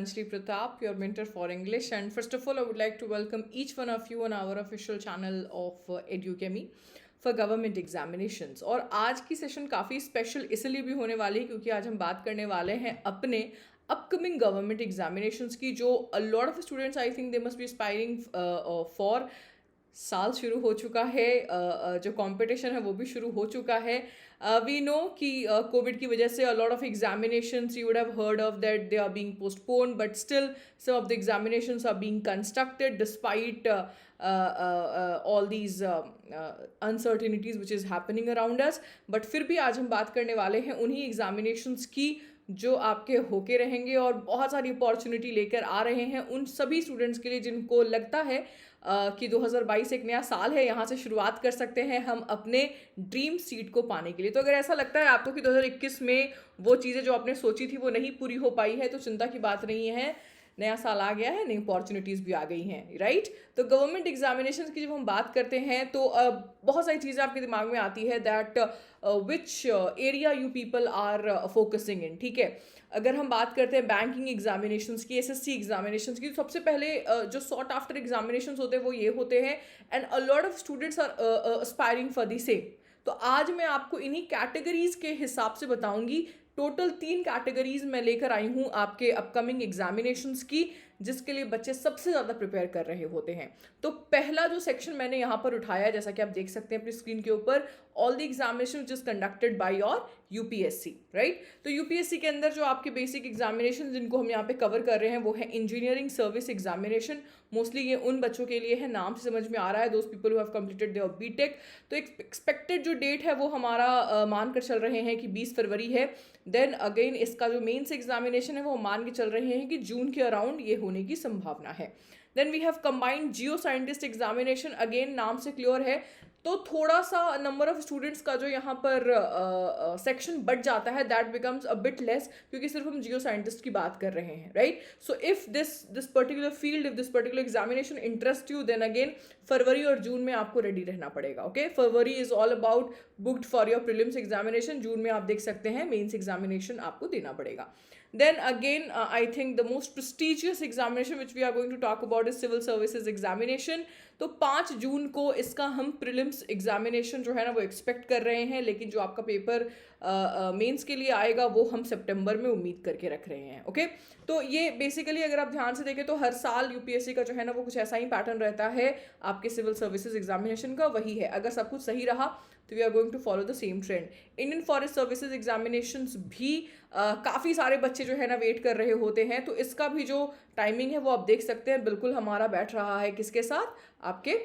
Anjali Pratap, your mentor for English. And first of all, I would like to welcome each one of you on our official channel of EduChemy for government examinations. और आज की session काफ़ी special इसलिए भी होने वाली है क्योंकि आज हम बात करने वाले हैं अपने अपकमिंग गवर्नमेंट एग्जामिनेशंस की, जो अ lot of students I think they must be aspiring for. साल शुरू हो चुका है, जो कंपटीशन है वो भी शुरू हो चुका है। वी नो कि कोविड की वजह से a lot of examinations you would have heard of that they are being postpone, but still some of the examinations are being constructed despite all these uncertainties which is happening around us. But फिर भी आज हम बात करने वाले हैं उन्हीं examinations की जो आपके होके रहेंगे और बहुत सारी अपॉर्चुनिटी लेकर आ रहे हैं उन सभी स्टूडेंट्स के लिए जिनको लगता है कि 2022 एक नया साल है, यहाँ से शुरुआत कर सकते हैं हम अपने ड्रीम सीट को पाने के लिए। तो अगर ऐसा लगता है आपको कि 2021 में वो चीज़ें जो आपने सोची थी वो नहीं पूरी हो पाई है, तो चिंता की बात नहीं है, नया साल आ गया है, नई अपॉर्चुनिटीज़ भी आ गई हैं, राइट। तो गवर्नमेंट एग्जामिनेशन की जब हम बात करते हैं तो बहुत सारी चीज़ें आपके दिमाग में आती है that which area you people are focusing in, ठीक है। अगर हम बात करते हैं बैंकिंग एग्जामिनेशंस की, एसएससी एग्जामिनेशंस की, तो सबसे पहले जो सॉट आफ्टर एग्जामिनेशंस होते हैं वो ये होते हैं and a lot of students are aspiring for the same. तो आज मैं आपको इन्हीं कैटेगरीज के हिसाब से बताऊंगी। टोटल 3 कैटेगरीज मैं लेकर आई हूँ आपके अपकमिंग एग्जामिनेशंस की, जिसके लिए बच्चे सबसे ज़्यादा प्रिपेयर कर रहे होते हैं। तो पहला जो सेक्शन मैंने यहाँ पर उठाया है, जैसा कि आप देख सकते हैं अपनी स्क्रीन के ऊपर, all the examination which is conducted by your UPSC, right. तो यूपीएससी के अंदर जो आपके बेसिक एग्जामिनेशन जिनको हम यहाँ पे कवर कर रहे हैं वो है इंजीनियरिंग सर्विस एग्जामिनेशन। मोस्टली ये उन बच्चों के लिए है, नाम से समझ में आ रहा है, those people who have completed their BTech. तो एक्सपेक्टेड जो डेट है वो हमारा मान कर चल रहे हैं कि 20 फरवरी है। देन अगेन इसका जो मेंस एग्जामिनेशन है वो मान के चल रहे हैं कि जून के अराउंड ये होने की संभावना है। Then we have combined geoscientist examination, again नाम से क्लियर है, तो थोड़ा सा नंबर ऑफ स्टूडेंट्स का जो यहाँ पर सेक्शन बढ़ जाता है, that becomes a bit less, क्योंकि सिर्फ हम जियो साइंटिस्ट की बात कर रहे हैं, right. So if this particular field, if this particular examination interest you, then again फरवरी और जून में आपको रेडी रहना पड़ेगा, ओके। फरवरी is all about booked for your prelims examination, जून में आप देख सकते हैं मेन्स एग्जामिनेशन आपको देना पड़ेगा। Then again, I think the most prestigious examination which we are going to talk about is civil services examination. तो 5 जून को इसका हम प्रीलिम्स एग्जामिनेशन जो है ना वो एक्सपेक्ट कर रहे हैं, लेकिन जो आपका पेपर मेंस के लिए आएगा वो हम सितंबर में उम्मीद करके रख रहे हैं, ओके। तो ये बेसिकली अगर आप ध्यान से देखें तो हर साल यूपीएससी का जो है ना वो कुछ ऐसा ही पैटर्न रहता है आपके सिविल सर्विसेज एग्जामिनेशन का, वही है। अगर सब कुछ सही रहा तो we are going to follow the same trend. Indian forest services examinations भी काफ़ी सारे बच्चे जो है ना वेट कर रहे होते हैं, तो इसका भी जो टाइमिंग है वो आप देख सकते हैं, बिल्कुल हमारा बैठ रहा है किसके साथ, आपके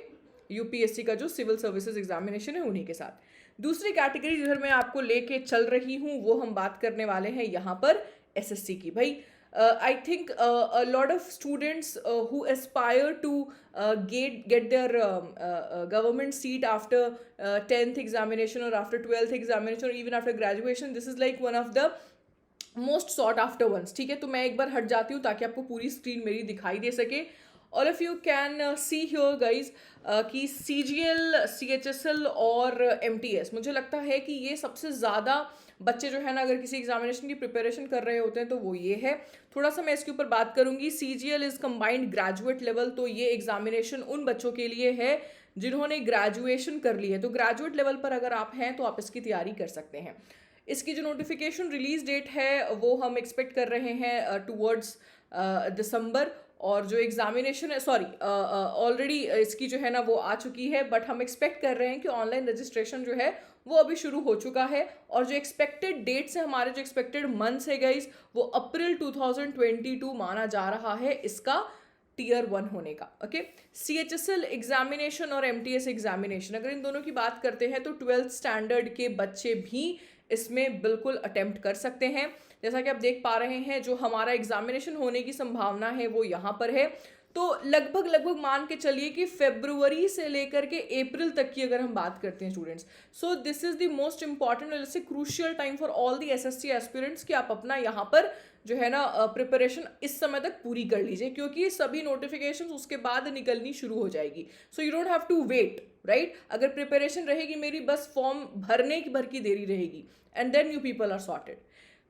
यूपीएससी का जो सिविल सर्विसेज एग्जामिनेशन है उन्हीं के साथ। दूसरी कैटेगरी जिधर मैं आपको लेके चल रही हूँ वो हम बात करने वाले हैं यहाँ पर एसएससी की। भाई I think a lot of students who aspire to get their government seat after 10th examination or after 12th examination or even after graduation, this is like one of the most sought after ones, ठीक है। तो मैं एक बार हट जाती हूँ ताकि आपको पूरी स्क्रीन मेरी दिखाई दे सके। All of you can see here guys कि CGL, CHSL और MTS, मुझे लगता है कि ये सबसे ज़्यादा बच्चे जो है ना अगर किसी एग्जामिनेशन की प्रिपरेशन कर रहे होते हैं तो वो ये है। थोड़ा सा मैं इसके ऊपर बात करूँगी। CGL is combined graduate level, तो ये एग्जामिनेशन उन बच्चों के लिए है जिन्होंने ग्रेजुएशन कर ली है। तो ग्रेजुएट लेवल पर अगर आप हैं तो आप इसकी तैयारी कर सकते हैं। इसकी जो नोटिफिकेशन रिलीज डेट है वो हम एक्सपेक्ट कर रहे हैं टूवर्ड्स दिसंबर, और जो एग्जामिनेशन है, सॉरी ऑलरेडी इसकी जो है ना वो आ चुकी है, बट हम एक्सपेक्ट कर रहे हैं कि ऑनलाइन रजिस्ट्रेशन जो है वो अभी शुरू हो चुका है। और जो एक्सपेक्टेड डेट्स है, हमारे जो एक्सपेक्टेड मंथ्स है गाइज, वो अप्रैल 2022 माना जा रहा है इसका टीयर 1 होने का, ओके। CHSL एग्जामिनेशन और MTS एग्जामिनेशन, अगर इन दोनों की बात करते हैं तो 12th स्टैंडर्ड के बच्चे भी इसमें बिल्कुल अटेम्प्ट कर सकते हैं। जैसा कि आप देख पा रहे हैं जो हमारा एग्जामिनेशन होने की संभावना है वो यहाँ पर है। तो लगभग मान के चलिए कि फरवरी से लेकर के अप्रैल तक की अगर हम बात करते हैं students, so this is the most important और इससे crucial time for all the SSC aspirants कि आप अपना यहाँ पर जो है ना प्रिपरेशन इस समय तक पूरी कर लीजिए, क्योंकि सभी नोटिफिकेशंस उसके बाद निकलनी शुरू हो जाएगी। So you don't have to wait, right. अगर प्रिपरेशन रहेगी मेरी, बस फॉर्म भरने की भर की देरी रहेगी, and then you people are sorted.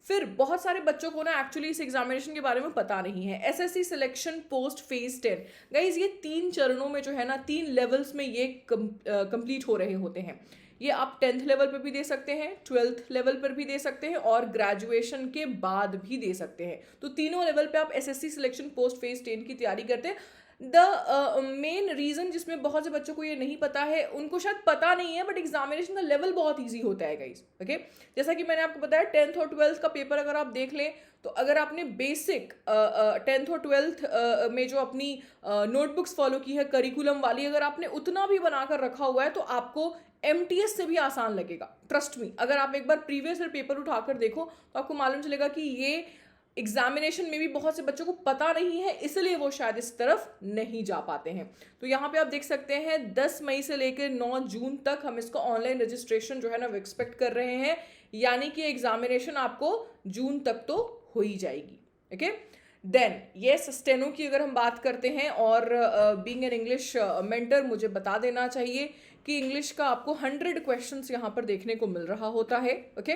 फिर बहुत सारे बच्चों को ना एक्चुअली इस एग्जामिनेशन के बारे में पता नहीं है। SSC selection post phase 10, guys ये 3 चरणों में जो है ना 3 लेवल्स में ये कंप्लीट हो रहे होते हैं। ये आप 10th लेवल पर भी दे सकते हैं, 12th लेवल पर भी दे सकते हैं और ग्रेजुएशन के बाद भी दे सकते हैं। तो तीनों लेवल पे आप एसएससी सिलेक्शन पोस्ट फेज 10 की तैयारी करते हैं। द मेन रीजन जिसमें बहुत से बच्चों को ये नहीं पता है, उनको शायद पता नहीं है बट एग्जामिनेशन का लेवल बहुत ईजी होता है गाइज। ओके, जैसा कि मैंने आपको बताया 10th और 12th का पेपर अगर आप देख लें तो अगर आपने बेसिक 10th और 12th में जो अपनी नोटबुक्स फॉलो की है करिकुलम वाली, अगर आपने उतना भी बनाकर रखा हुआ है तो आपको एमटीएस से भी आसान लगेगा। ट्रस्ट मी, अगर आप एक बार प्रीवियस ईयर पेपर उठाकर देखो तो आपको मालूम चलेगा कि ये एग्जामिनेशन में भी बहुत से बच्चों को पता नहीं है, इसलिए वो शायद इस तरफ नहीं जा पाते हैं। तो यहाँ पे आप देख सकते हैं 10 मई से लेकर 9 जून तक हम इसका ऑनलाइन रजिस्ट्रेशन जो है ना वो एक्सपेक्ट कर रहे हैं, यानी कि एग्जामिनेशन आपको जून तक तो हो ही जाएगी। ओके, देन येस, स्टेनो की अगर हम बात करते हैं और बीइंग एन इंग्लिश मेंटर मुझे बता देना चाहिए कि इंग्लिश का आपको 100 क्वेश्चंस यहाँ पर देखने को मिल रहा होता है। ओके,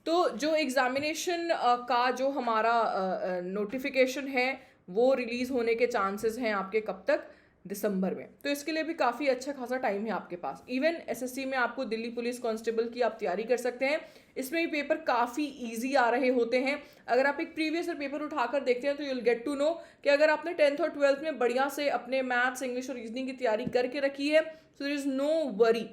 तो जो एग्जामिनेशन का जो हमारा नोटिफिकेशन है वो रिलीज होने के चांसेस हैं आपके कब तक, दिसंबर में। तो इसके लिए भी काफ़ी अच्छा खासा टाइम है आपके पास। इवन एसएससी में आपको दिल्ली पुलिस कांस्टेबल की आप तैयारी कर सकते हैं, इसमें भी पेपर काफ़ी इजी आ रहे होते हैं। अगर आप एक प्रीवियस ईयर पेपर उठाकर देखते हैं तो you will get to know कि अगर आपने 10th और 12th में बढ़िया से अपने मैथ्स, इंग्लिश और रीजनिंग की तैयारी करके रखी है so there is no worry.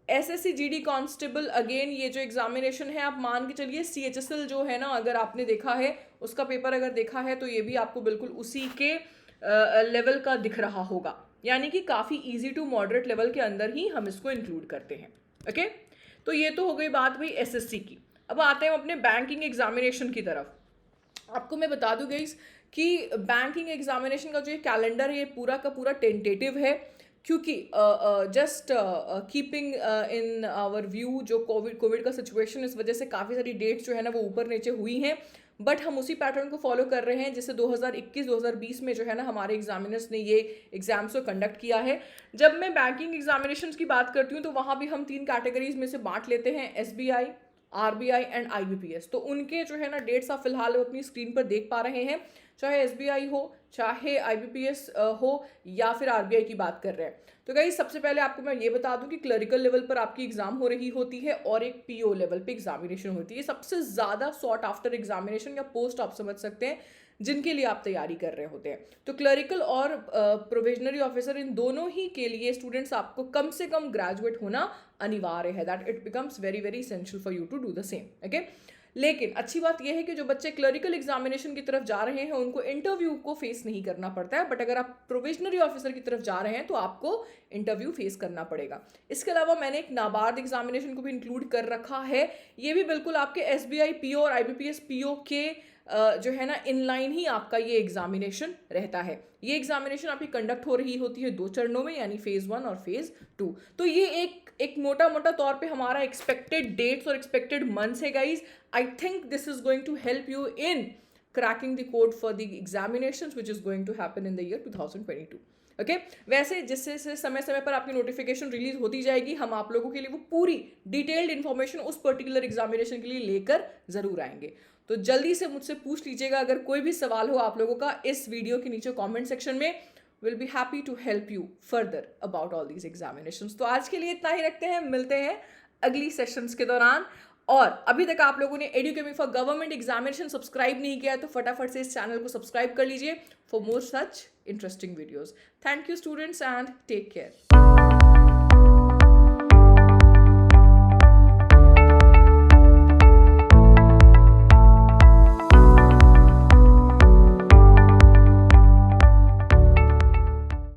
SSC GD constable, again ये जो एग्जामिनेशन है आप मान के चलिए सीएचएसएल जो है ना, अगर आपने देखा है उसका पेपर अगर देखा है तो ये भी आपको बिल्कुल उसी के लेवल का दिख रहा होगा, यानी कि काफ़ी इजी टू मॉडरेट लेवल के अंदर ही हम इसको इंक्लूड करते हैं। ओके, तो ये तो हो गई बात भाई एसएससी की। अब आते हैं अपने बैंकिंग एग्जामिनेशन की तरफ। आपको मैं बता दूं गाइस कि बैंकिंग एग्जामिनेशन का जो ये कैलेंडर है ये पूरा का पूरा टेंटेटिव है, क्योंकि just keeping in our view जो कोविड का सिचुएशन, इस वजह से काफ़ी सारी डेट्स जो है ना वो ऊपर नीचे हुई हैं, बट हम उसी पैटर्न को फॉलो कर रहे हैं जिससे 2021-2020 में जो है ना हमारे एग्जामिनर्स ने ये एग्जाम्स को कंडक्ट किया है। जब मैं बैंकिंग एग्जामिनेशंस की बात करती हूँ तो वहाँ भी हम 3 कैटेगरीज में से बांट लेते हैं, एसबीआई, आरबीआई एंड आईबीपीएस। तो उनके जो है ना डेट्स आप फिलहाल अपनी स्क्रीन पर देख पा रहे हैं, चाहे एसबीआई हो, चाहे आईबीपीएस हो या फिर आरबीआई की बात कर रहे हैं। तो गाइस सबसे पहले आपको मैं ये बता दूं कि क्लरिकल लेवल पर आपकी एग्जाम हो रही होती है और एक पीओ लेवल पे एग्जामिनेशन होती है। सबसे ज़्यादा सॉट आफ्टर एग्जामिनेशन या पोस्ट आप समझ सकते हैं जिनके लिए आप तैयारी कर रहे होते हैं। तो क्लरिकल और प्रोविजनरी ऑफिसर, इन दोनों ही के लिए स्टूडेंट्स आपको कम से कम ग्रेजुएट होना अनिवार्य है। That it becomes very very essential for you to do the same. Okay, लेकिन अच्छी बात यह है कि जो बच्चे क्लरिकल एग्जामिनेशन की तरफ जा रहे हैं उनको इंटरव्यू को फेस नहीं करना पड़ता है, बट अगर आप प्रोविजनरी ऑफिसर की तरफ जा रहे हैं तो आपको इंटरव्यू फेस करना पड़ेगा। इसके अलावा मैंने एक नाबार्ड एग्जामिनेशन को भी इंक्लूड कर रखा है। ये भी बिल्कुल आपके एसबीआई पीओ और आईबीपीएस पीओ के जो है ना इनलाइन ही आपका ये एग्जामिनेशन रहता है। ये एग्जामिनेशन आपकी कंडक्ट हो रही होती है 2 चरणों में, यानी फेज 1 और फेज 2। तो ये एक मोटा मोटा तौर पे हमारा एक्सपेक्टेड डेट्स और एक्सपेक्टेड मंथ्स है guys. I think this is going to help you in cracking the code for the examinations which is going to happen in the year 2022। Okay, वैसे जिससे समय समय पर आपकी नोटिफिकेशन रिलीज होती जाएगी, हम आप लोगों के लिए वो पूरी डिटेल्ड इन्फॉर्मेशन उस पर्टिकुलर एग्जामिनेशन के लिए लेकर जरूर आएंगे। तो जल्दी से मुझसे पूछ लीजिएगा अगर कोई भी सवाल हो आप लोगों का इस वीडियो के नीचे कमेंट सेक्शन में। Will be happy to help you further about all these examinations. तो आज के लिए इतना ही रखते हैं, मिलते हैं अगली सेशंस के दौरान। और अभी तक आप लोगों ने एडुकेमी फॉर गवर्नमेंट एग्जामिनेशन सब्सक्राइब नहीं किया है तो फटाफट से इस चैनल को सब्सक्राइब कर लीजिए for more such interesting videos. Thank you students and take care.